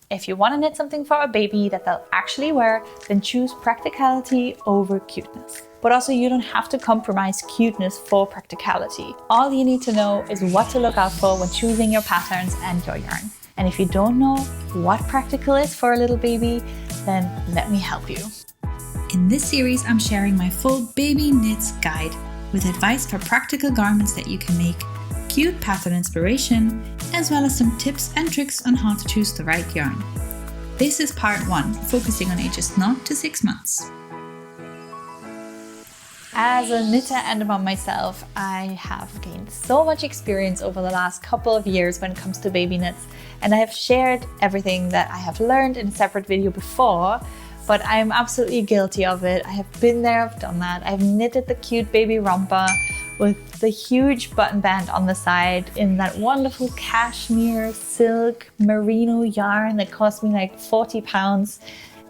If you want to knit something for a baby that they'll actually wear, then choose practicality over cuteness. But also you don't have to compromise cuteness for practicality. All you need to know is what to look out for when choosing your patterns and your yarn. And if you don't know what practical is for a little baby, then let me help you. In this series, I'm sharing my full baby knits guide with advice for practical garments that you can make, cute pattern inspiration, as well as some tips and tricks on how to choose the right yarn. This is part 1, focusing on ages 0 to 6 months. As a knitter and a mom myself, I have gained so much experience over the last couple of years when it comes to baby knits, and I have shared everything that I have learned in a separate video before, but I am absolutely guilty of it. I have been there, I've done that. I've knitted the cute baby romper with the huge button band on the side in that wonderful cashmere, silk, merino yarn that cost me like 40 pounds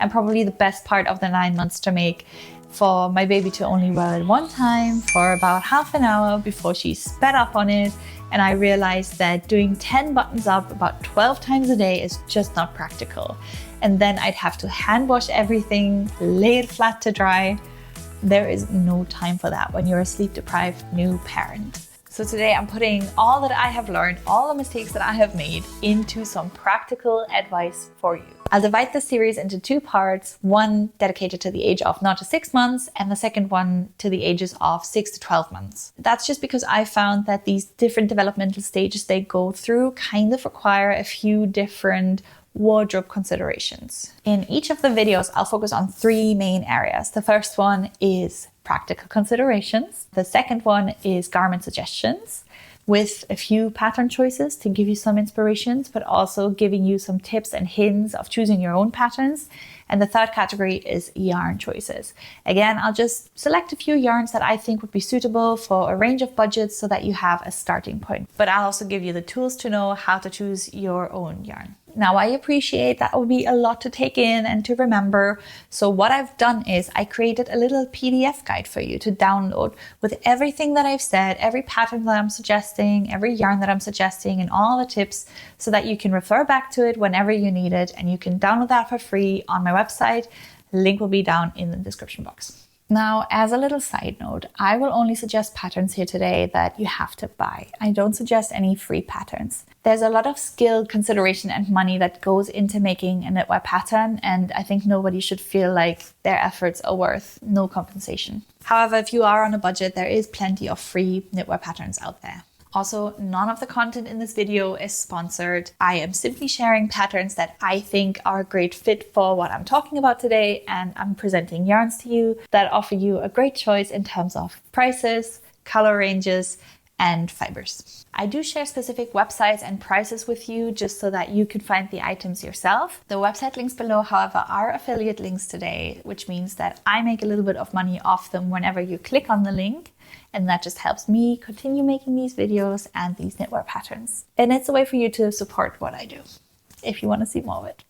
and probably the best part of the 9 months to make, for my baby to only wear it one time for about half an hour before she sped up on it. And I realized that doing 10 buttons up about 12 times a day is just not practical. And then I'd have to hand wash everything, lay it flat to dry. There is no time for that when you're a sleep deprived new parent. So today I'm putting all that I have learned, all the mistakes that I have made, into some practical advice for you. I'll divide this series into 2 parts, one dedicated to the age of 0 to 6 months and the second one to the ages of 6 to 12 months. That's just because I found that these different developmental stages they go through kind of require a few different wardrobe considerations. In each of the videos, I'll focus on 3 main areas. The first one is practical considerations. The second one is garment suggestions, with a few pattern choices to give you some inspirations, but also giving you some tips and hints of choosing your own patterns. And the third category is yarn choices. Again, I'll just select a few yarns that I think would be suitable for a range of budgets so that you have a starting point. But I'll also give you the tools to know how to choose your own yarn. Now, I appreciate that would be a lot to take in and to remember. So what I've done is I created a little PDF guide for you to download with everything that I've said, every pattern that I'm suggesting, every yarn that I'm suggesting, and all the tips, so that you can refer back to it whenever you need it. And you can download that for free on my website. Link will be down in the description box. Now, as a little side note, I will only suggest patterns here today that you have to buy. I don't suggest any free patterns. There's a lot of skill, consideration, and money that goes into making a knitwear pattern, and I think nobody should feel like their efforts are worth no compensation. However, if you are on a budget, there is plenty of free knitwear patterns out there. Also, none of the content in this video is sponsored. I am simply sharing patterns that I think are a great fit for what I'm talking about today, and I'm presenting yarns to you that offer you a great choice in terms of prices, color ranges, and fibers. I do share specific websites and prices with you just so that you can find the items yourself. The website links below, however, are affiliate links today, which means that I make a little bit of money off them whenever you click on the link. And that just helps me continue making these videos and these knitwear patterns. And it's a way for you to support what I do, if you want to see more of it.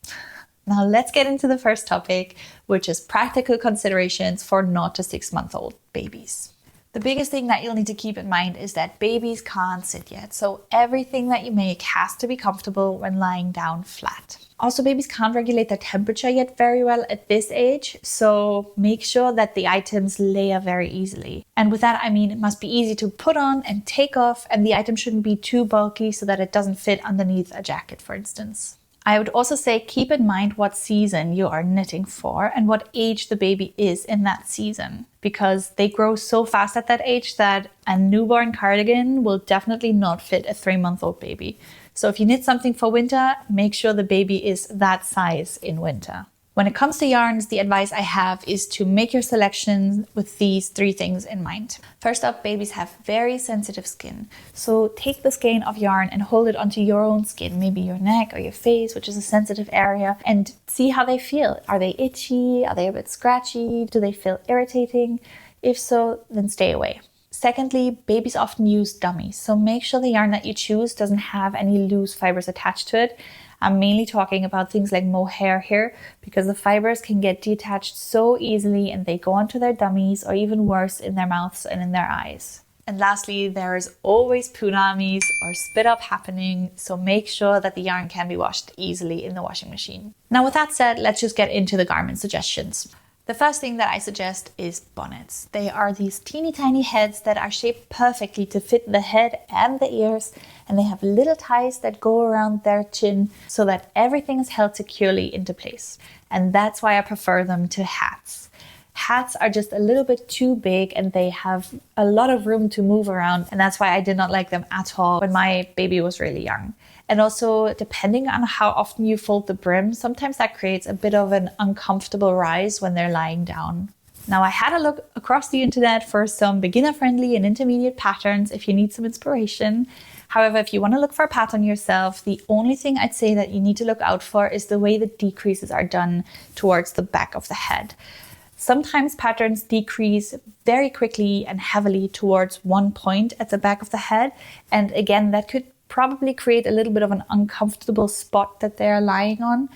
Now let's get into the first topic, which is practical considerations for 0 to 6 month old babies. The biggest thing that you'll need to keep in mind is that babies can't sit yet. So everything that you make has to be comfortable when lying down flat. Also, babies can't regulate their temperature yet very well at this age, so make sure that the items layer very easily. And with that, I mean it must be easy to put on and take off, and the item shouldn't be too bulky so that it doesn't fit underneath a jacket, for instance. I would also say keep in mind what season you are knitting for and what age the baby is in that season, because they grow so fast at that age that a newborn cardigan will definitely not fit a 3-month-old baby. So if you knit something for winter, make sure the baby is that size in winter. When it comes to yarns, the advice I have is to make your selection with these 3 things in mind. First up, babies have very sensitive skin. So take the skein of yarn and hold it onto your own skin, maybe your neck or your face, which is a sensitive area, and see how they feel. Are they itchy? Are they a bit scratchy? Do they feel irritating? If so, then stay away. Secondly, babies often use dummies, so make sure the yarn that you choose doesn't have any loose fibers attached to it. I'm mainly talking about things like mohair here, because the fibers can get detached so easily and they go onto their dummies, or even worse, in their mouths and in their eyes. And lastly, there is always punamis or spit up happening, so make sure that the yarn can be washed easily in the washing machine. Now with that said, let's just get into the garment suggestions. The first thing that I suggest is bonnets. They are these teeny tiny heads that are shaped perfectly to fit the head and the ears, and they have little ties that go around their chin so that everything is held securely into place. And that's why I prefer them to hats. Hats are just a little bit too big and they have a lot of room to move around, and that's why I did not like them at all when my baby was really young. And also, depending on how often you fold the brim, sometimes that creates a bit of an uncomfortable rise when they're lying down. Now, I had a look across the internet for some beginner-friendly and intermediate patterns if you need some inspiration. However, if you want to look for a pattern yourself, the only thing I'd say that you need to look out for is the way the decreases are done towards the back of the head. Sometimes patterns decrease very quickly and heavily towards one point at the back of the head. And again, that could probably create a little bit of an uncomfortable spot that they're lying on.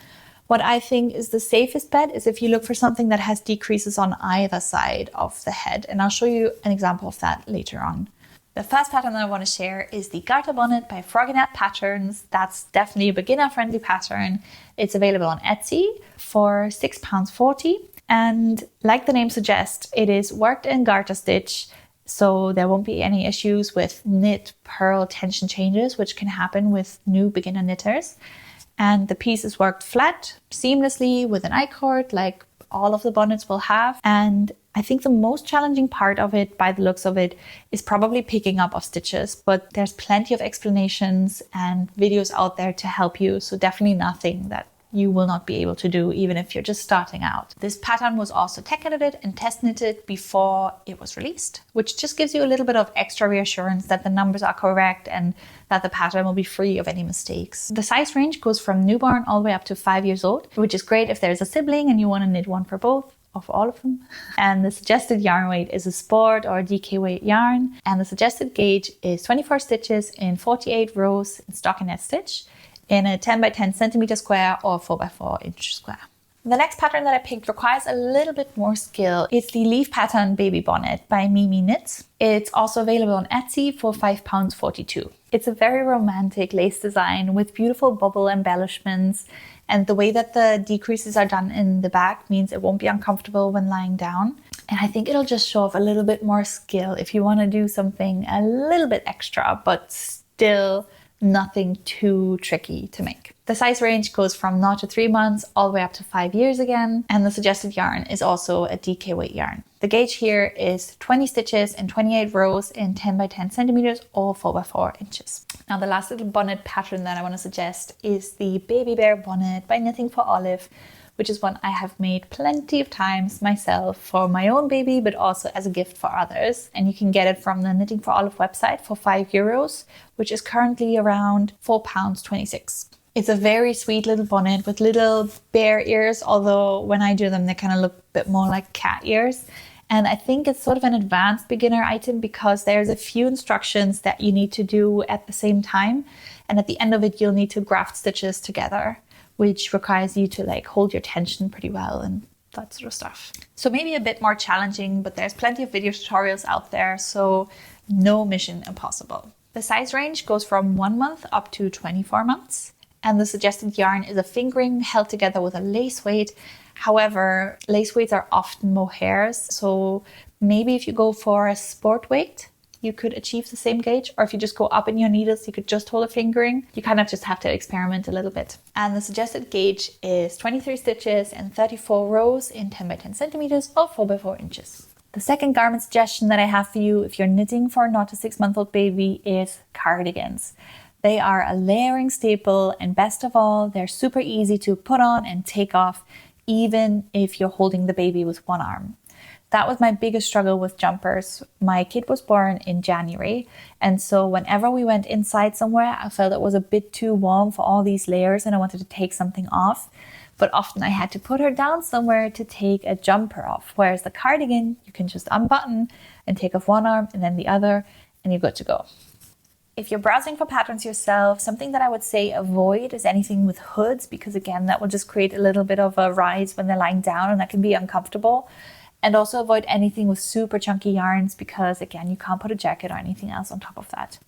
What I think is the safest bet is if you look for something that has decreases on either side of the head. And I'll show you an example of that later on. The first pattern that I want to share is the Garter Bonnet by Frogginette Patterns. That's definitely a beginner-friendly pattern. It's available on Etsy for £6.40. And like the name suggests, it is worked in garter stitch, so there won't be any issues with knit purl tension changes, which can happen with new beginner knitters. And the piece is worked flat, seamlessly with an I-cord, like all of the bonnets will have. And I think the most challenging part of it, by the looks of it, is probably picking up of stitches, but there's plenty of explanations and videos out there to help you, so definitely nothing that you will not be able to do even if you're just starting out. This pattern was also tech edited and test knitted before it was released, which just gives you a little bit of extra reassurance that the numbers are correct and that the pattern will be free of any mistakes. The size range goes from newborn all the way up to 5 years old, which is great if there's a sibling and you want to knit one for both of all of them. And the suggested yarn weight is a sport or DK weight yarn, and the suggested gauge is 24 stitches in 48 rows in stockinette stitch in a 10 by 10 centimeter square or 4 by 4 inch square. The next pattern that I picked requires a little bit more skill. It's the Leaf Pattern Baby Bonnet by Mimi Knits. It's also available on Etsy for £5.42. It's a very romantic lace design with beautiful bubble embellishments, and the way that the decreases are done in the back means it won't be uncomfortable when lying down. And I think it'll just show off a little bit more skill if you want to do something a little bit extra, but still nothing too tricky to make. The size range goes from 0 to 3 months all the way up to 5 years again, and the suggested yarn is also a DK weight yarn. The gauge here is 20 stitches in 28 rows in 10 by 10 centimeters or 4 by 4 inches. Now the last little bonnet pattern that I want to suggest is the Baby Bear Bonnet by Knitting for Olive, which is one I have made plenty of times myself for my own baby, but also as a gift for others. And you can get it from the Knitting for Olive website for €5, which is currently around £4.26. It's a very sweet little bonnet with little bear ears, although when I do them, they kind of look a bit more like cat ears. And I think it's sort of an advanced beginner item because there's a few instructions that you need to do at the same time. And at the end of it, you'll need to graft stitches together, which requires you to like hold your tension pretty well and that sort of stuff. So maybe a bit more challenging, but there's plenty of video tutorials out there, so no mission impossible. The size range goes from 1 month up to 24 months. And the suggested yarn is a fingering held together with a lace weight. However, lace weights are often mohairs, so maybe if you go for a sport weight, you could achieve the same gauge, or if you just go up in your needles, you could just hold a fingering. You kind of just have to experiment a little bit. And the suggested gauge is 23 stitches and 34 rows in 10 by 10 centimeters or 4 by 4 inches. The second garment suggestion that I have for you if you're knitting for a 0 to 6 month old baby is cardigans. They are a layering staple, and best of all, they're super easy to put on and take off, even if you're holding the baby with one arm. That was my biggest struggle with jumpers. My kid was born in January, and so whenever we went inside somewhere, I felt it was a bit too warm for all these layers and I wanted to take something off. But often I had to put her down somewhere to take a jumper off, whereas the cardigan, you can just unbutton and take off one arm and then the other, and you're good to go. If you're browsing for patterns yourself, something that I would say avoid is anything with hoods, because again, that will just create a little bit of a rise when they're lying down and that can be uncomfortable. And also avoid anything with super chunky yarns because again, you can't put a jacket or anything else on top of that.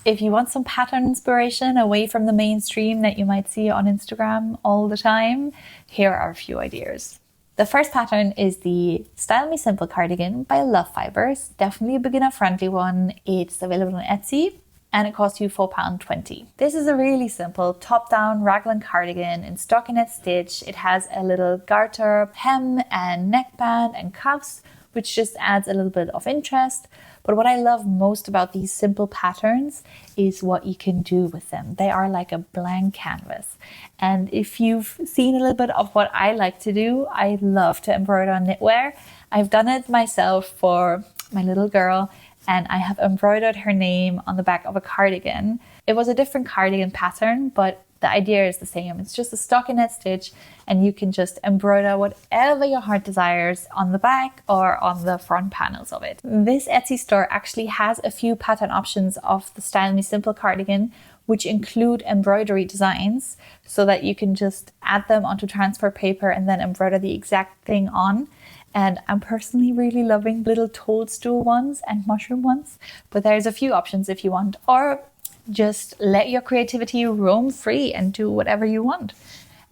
If you want some pattern inspiration away from the mainstream that you might see on Instagram all the time, here are a few ideas. The first pattern is the Style Me Simple cardigan by Love Fibers. Definitely a beginner friendly one. It's available on Etsy and it costs you £4.20. This is a really simple top-down raglan cardigan in stockinette stitch. It has a little garter hem and neckband and cuffs, which just adds a little bit of interest. But what I love most about these simple patterns is what you can do with them. They are like a blank canvas. And if you've seen a little bit of what I like to do, I love to embroider on knitwear. I've done it myself for my little girl, and I have embroidered her name on the back of a cardigan. It was a different cardigan pattern, but the idea is the same. It's just a stockinette stitch and you can just embroider whatever your heart desires on the back or on the front panels of it. This Etsy store actually has a few pattern options of the Style Me Simple cardigan, which include embroidery designs so that you can just add them onto transfer paper and then embroider the exact thing on. And I'm personally really loving little toadstool ones and mushroom ones, but there's a few options if you want, or just let your creativity roam free and do whatever you want.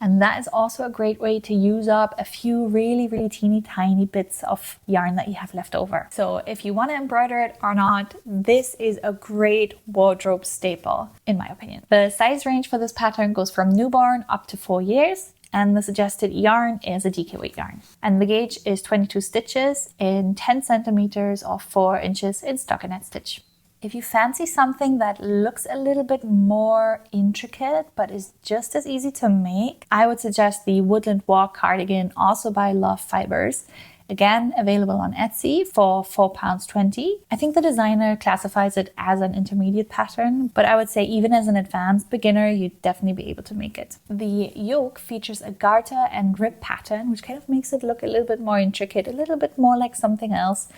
And that is also a great way to use up a few really teeny tiny bits of yarn that you have left over. So if you want to embroider it or not, this is a great wardrobe staple, in my opinion. The size range for this pattern goes from newborn up to 4 years. And the suggested yarn is a DK weight yarn. And the gauge is 22 stitches in 10 centimeters or 4 inches in stockinette stitch. If you fancy something that looks a little bit more intricate but is just as easy to make, I would suggest the Woodland Walk cardigan, also by Love Fibers. Again, available on Etsy for £4.20. I think the designer classifies it as an intermediate pattern, but I would say even as an advanced beginner, you'd definitely be able to make it. The yoke features a garter and rib pattern, which kind of makes it look a little bit more intricate, a little bit more like something else.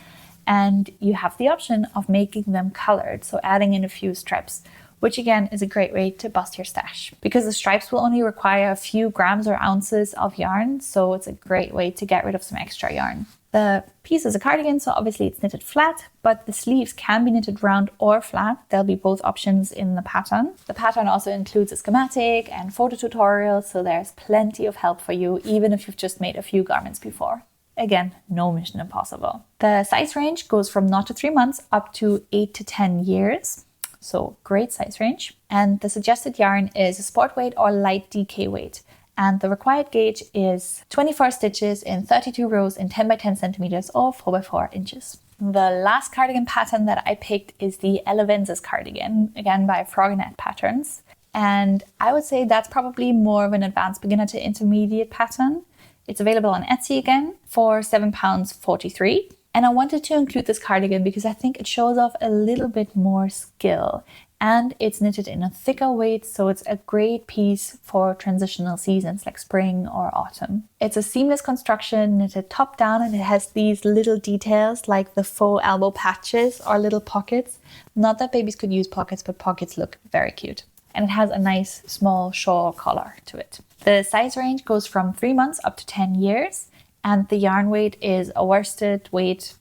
And you have the option of making them colored, so adding in a few stripes, which again is a great way to bust your stash because the stripes will only require a few grams or ounces of yarn, so it's a great way to get rid of some extra yarn. The piece is a cardigan, so obviously it's knitted flat, but the sleeves can be knitted round or flat. There'll be both options in the pattern. The pattern also includes a schematic and photo tutorial, so there's plenty of help for you, even if you've just made a few garments before. Again, no mission impossible. The size range goes from 0 to 3 months up to 8 to 10 years. So great size range. And the suggested yarn is a sport weight or light DK weight. And the required gauge is 24 stitches in 32 rows in 10 by 10 centimeters or 4 by 4 inches. The last cardigan pattern that I picked is the Elevenses cardigan, again by Frogginet Patterns. And I would say that's probably more of an advanced beginner to intermediate pattern. It's available on Etsy again for £7.43. And I wanted to include this cardigan because I think it shows off a little bit more skill, and it's knitted in a thicker weight, so it's a great piece for transitional seasons like spring or autumn. It's a seamless construction, knitted top down, and it has these little details like the faux elbow patches or little pockets. Not that babies could use pockets, but pockets look very cute. And it has a nice small shawl collar to it. The size range goes from 3 months up to 10 years. And the yarn weight is a worsted weight.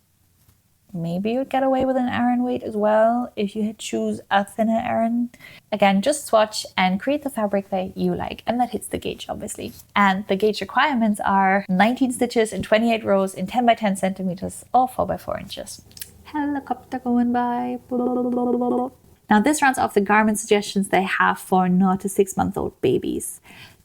Maybe you'd get away with an Aran weight as well if you choose a thinner Aran. Again, just swatch and create the fabric that you like, and that hits the gauge obviously. And the gauge requirements are 19 stitches in 28 rows in 10 by 10 centimeters or 4 by 4 inches. Helicopter going by. Now this rounds off the garment suggestions they have for 0 to 6 month old babies.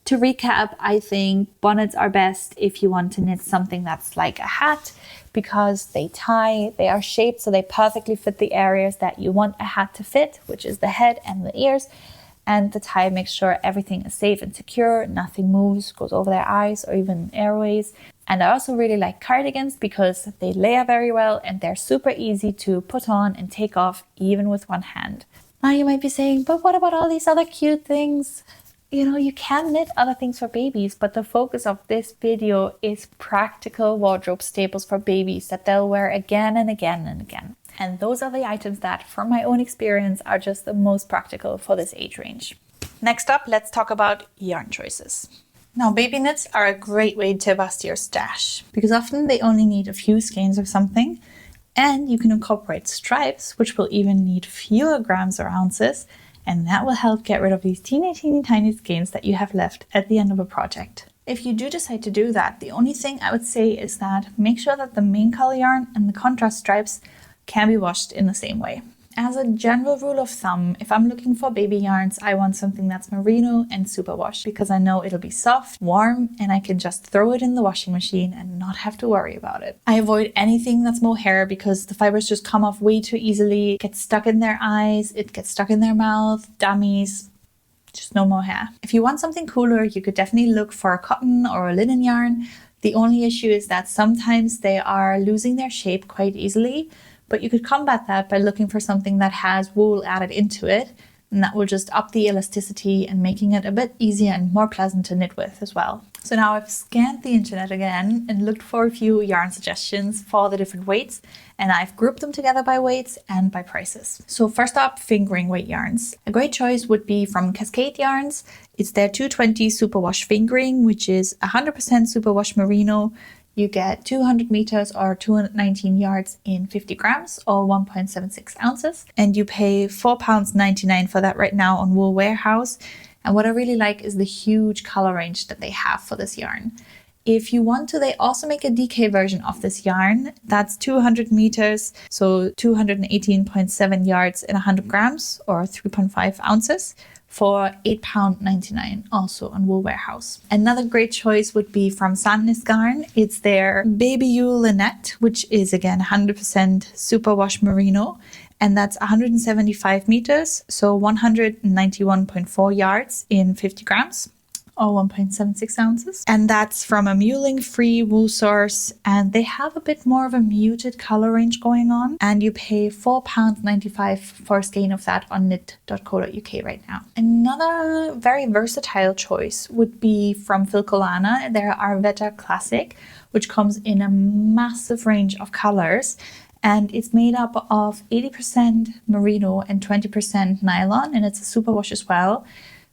To recap, I think bonnets are best if you want to knit something that's like a hat because they tie, they are shaped so they perfectly fit the areas that you want a hat to fit, which is the head and the ears. And the tie makes sure everything is safe and secure, nothing moves, goes over their eyes or even airways. And I also really like cardigans because they layer very well and they're super easy to put on and take off even with one hand. Now you might be saying, but what about all these other cute things? You know, you can knit other things for babies, but the focus of this video is practical wardrobe staples for babies that they'll wear again and again and again. And those are the items that, from my own experience, are just the most practical for this age range. Next up, let's talk about yarn choices. Now, baby knits are a great way to bust your stash because often they only need a few skeins of something, and you can incorporate stripes, which will even need fewer grams or ounces, and that will help get rid of these teeny tiny skeins that you have left at the end of a project. If you do decide to do that, the only thing I would say is that make sure that the main color yarn and the contrast stripes can be washed in the same way. As a general rule of thumb, if I'm looking for baby yarns, I want something that's merino and superwash because I know it'll be soft, warm, and I can just throw it in the washing machine and not have to worry about it. I avoid anything that's mohair because the fibers just come off way too easily, get stuck in their eyes, it gets stuck in their mouth, dummies, just no mohair. If you want something cooler, you could definitely look for a cotton or a linen yarn. The only issue is that sometimes they are losing their shape quite easily. But you could combat that by looking for something that has wool added into it, and that will just up the elasticity and making it a bit easier and more pleasant to knit with as well. So now I've scanned the internet again and looked for a few yarn suggestions for the different weights, and I've grouped them together by weights and by prices. So first up, fingering weight yarns. A great choice would be from Cascade Yarns. It's their 220 superwash fingering, which is 100% superwash merino. You get 200 meters or 219 yards in 50 grams or 1.76 ounces. And you pay £4.99 for that right now on Wool Warehouse. And what I really like is the huge color range that they have for this yarn. If you want to, they also make a DK version of this yarn. That's 200 meters, so 218.7 yards in 100 grams or 3.5 ounces. For £8.99, also on Wool Warehouse. Another great choice would be from Sandnes Garn. It's their Baby Yule Lynette, which is again 100% superwash merino, and that's 175 meters, so 191.4 yards in 50 grams. Or 1.76 ounces. And that's from a muling-free wool source, and they have a bit more of a muted color range going on, and you pay £4.95 for a skein of that on knit.co.uk right now. Another very versatile choice would be from Filcolana, their Arvetta Classic, which comes in a massive range of colors. And it's made up of 80% merino and 20% nylon, and it's a superwash as well.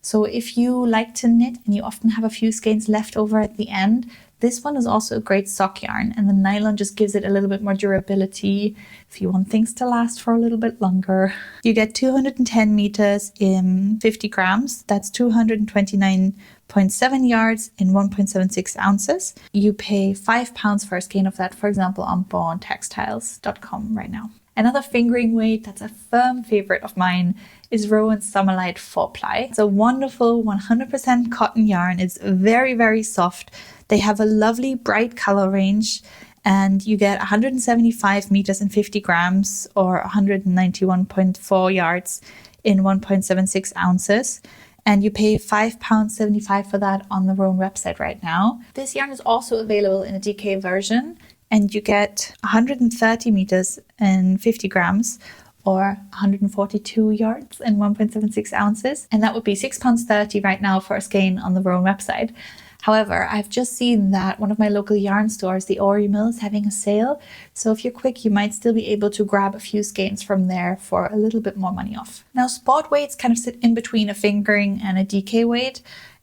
So if you like to knit and you often have a few skeins left over at the end, this one is also a great sock yarn, and the nylon just gives it a little bit more durability if you want things to last for a little bit longer. You get 210 meters in 50 grams. That's 229.7 yards in 1.76 ounces. You pay £5 for a skein of that, for example, on bawntextiles.com right now. Another fingering weight that's a firm favorite of mine is Rowan's Summerlight 4-ply. It's a wonderful 100% cotton yarn. It's very soft. They have a lovely bright color range, and you get 175 meters in 50 grams or 191.4 yards in 1.76 ounces. And you pay £5.75 for that on the Rowan website right now. This yarn is also available in a DK version, and you get 130 meters and 50 grams or 142 yards and 1.76 ounces. And that would be £6.30 right now for a skein on the Rowan website. However, I've just seen that one of my local yarn stores, the Ori Mill, is having a sale. So if you're quick, you might still be able to grab a few skeins from there for a little bit more money off. Now, sport weights kind of sit in between a fingering and a DK weight.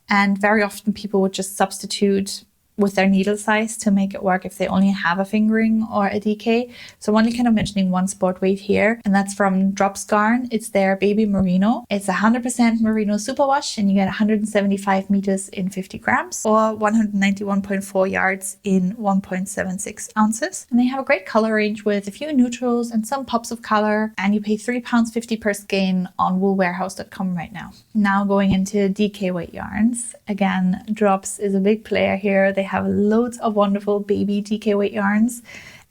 And very often people would just substitute with their needle size to make it work if they only have a fingering or a DK. So I'm only kind of mentioning one sport weight here, and that's from Drops Garn. It's their Baby Merino. It's 100% merino superwash, and you get 175 meters in 50 grams or 191.4 yards in 1.76 ounces. And they have a great color range with a few neutrals and some pops of color, and you pay £3.50 per skein on woolwarehouse.com right now. Now going into DK weight yarns. Again, Drops is a big player here. They have loads of wonderful baby DK weight yarns.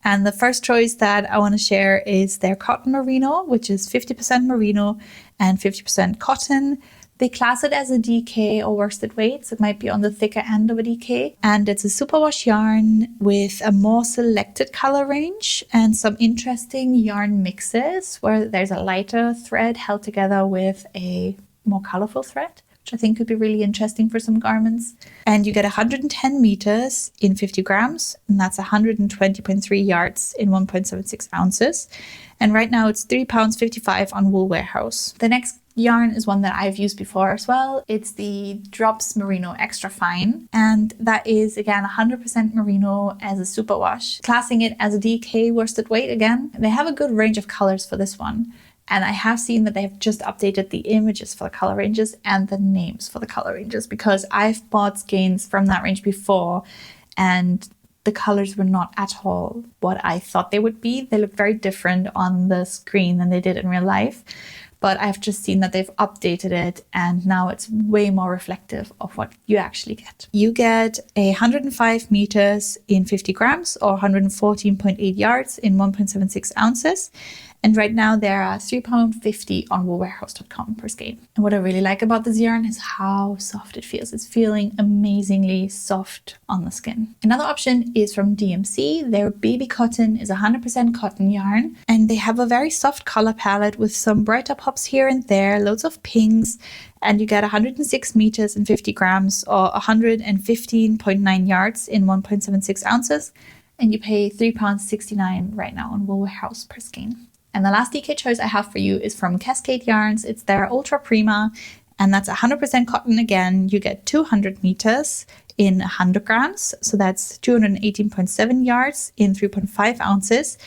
And the first choice that I want to share is their cotton merino, which is 50% merino and 50% cotton. They class it as a DK or worsted weight, so it might be on the thicker end of a DK. And it's a superwash yarn with a more selected color range and some interesting yarn mixes where there's a lighter thread held together with a more colorful thread, which I think could be really interesting for some garments. And you get 110 meters in 50 grams, and that's 120.3 yards in 1.76 ounces. And right now it's £3.55 on Wool Warehouse. The next yarn is one that I've used before as well. It's the Drops Merino Extra Fine, and that is again 100% merino as a superwash, classing it as a DK worsted weight again. They have a good range of colors for this one, and I have seen that they have just updated the images for the color ranges and the names for the color ranges, because I've bought skeins from that range before and the colors were not at all what I thought they would be. They look very different on the screen than they did in real life. But I've just seen that they've updated it and now it's way more reflective of what you actually get. You get 105 meters in 50 grams or 114.8 yards in 1.76 ounces. And right now there are £3.50 on woolwarehouse.com per skein. And what I really like about this yarn is how soft it feels. It's feeling amazingly soft on the skin. Another option is from DMC. Their baby cotton is 100% cotton yarn, and they have a very soft color palette with some brighter pops here and there, loads of pinks, and you get 106 meters in 50 grams or 115.9 yards in 1.76 ounces. And you pay £3.69 right now on Wool Warehouse per skein. And the last DK choice I have for you is from Cascade Yarns. It's their Ultra Prima, and that's 100% cotton again. You get 200 meters in 100 grams. So that's 218.7 yards in 3.5 ounces.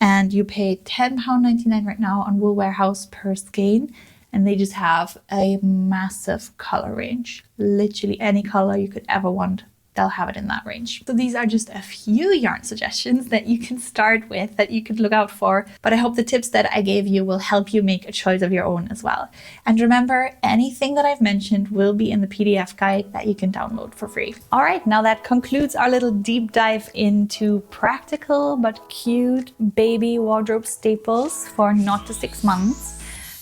And you pay £10.99 right now on Wool Warehouse per skein. And they just have a massive color range. Literally any color you could ever want, they'll have it in that range. So these are just a few yarn suggestions that you can start with, that you could look out for. But I hope the tips that I gave you will help you make a choice of your own as well. And remember, anything that I've mentioned will be in the PDF guide that you can download for free. All right, now that concludes our little deep dive into practical but cute baby wardrobe staples for 0 to 6 months.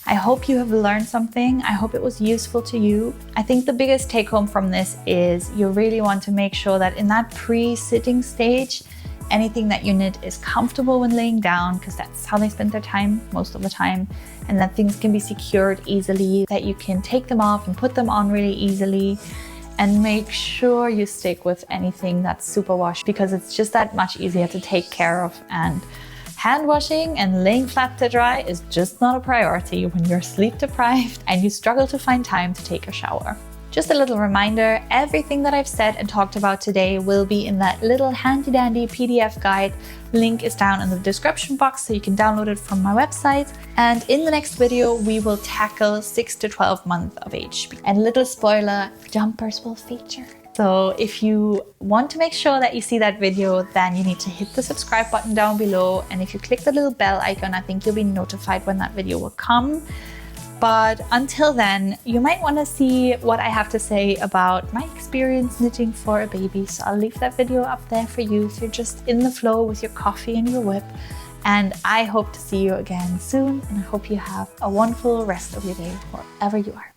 I hope you have learned something. I hope it was useful to you. I think the biggest take home from this is you really want to make sure that in that pre-sitting stage, anything that you knit is comfortable when laying down, because that's how they spend their time most of the time, and that things can be secured easily, that you can take them off and put them on really easily. And make sure you stick with anything that's superwash, because it's just that much easier to take care of, and hand washing and laying flat to dry is just not a priority when you're sleep deprived and you struggle to find time to take a shower. Just a little reminder, everything that I've said and talked about today will be in that little handy dandy PDF guide. Link is down in the description box so you can download it from my website. And in the next video, we will tackle 6 to 12 months of age. And little spoiler, jumpers will feature. So if you want to make sure that you see that video, then you need to hit the subscribe button down below. And if you click the little bell icon, I think you'll be notified when that video will come. But until then, you might want to see what I have to say about my experience knitting for a baby. So I'll leave that video up there for you if you're just in the flow with your coffee and your whip. And I hope to see you again soon. And I hope you have a wonderful rest of your day wherever you are.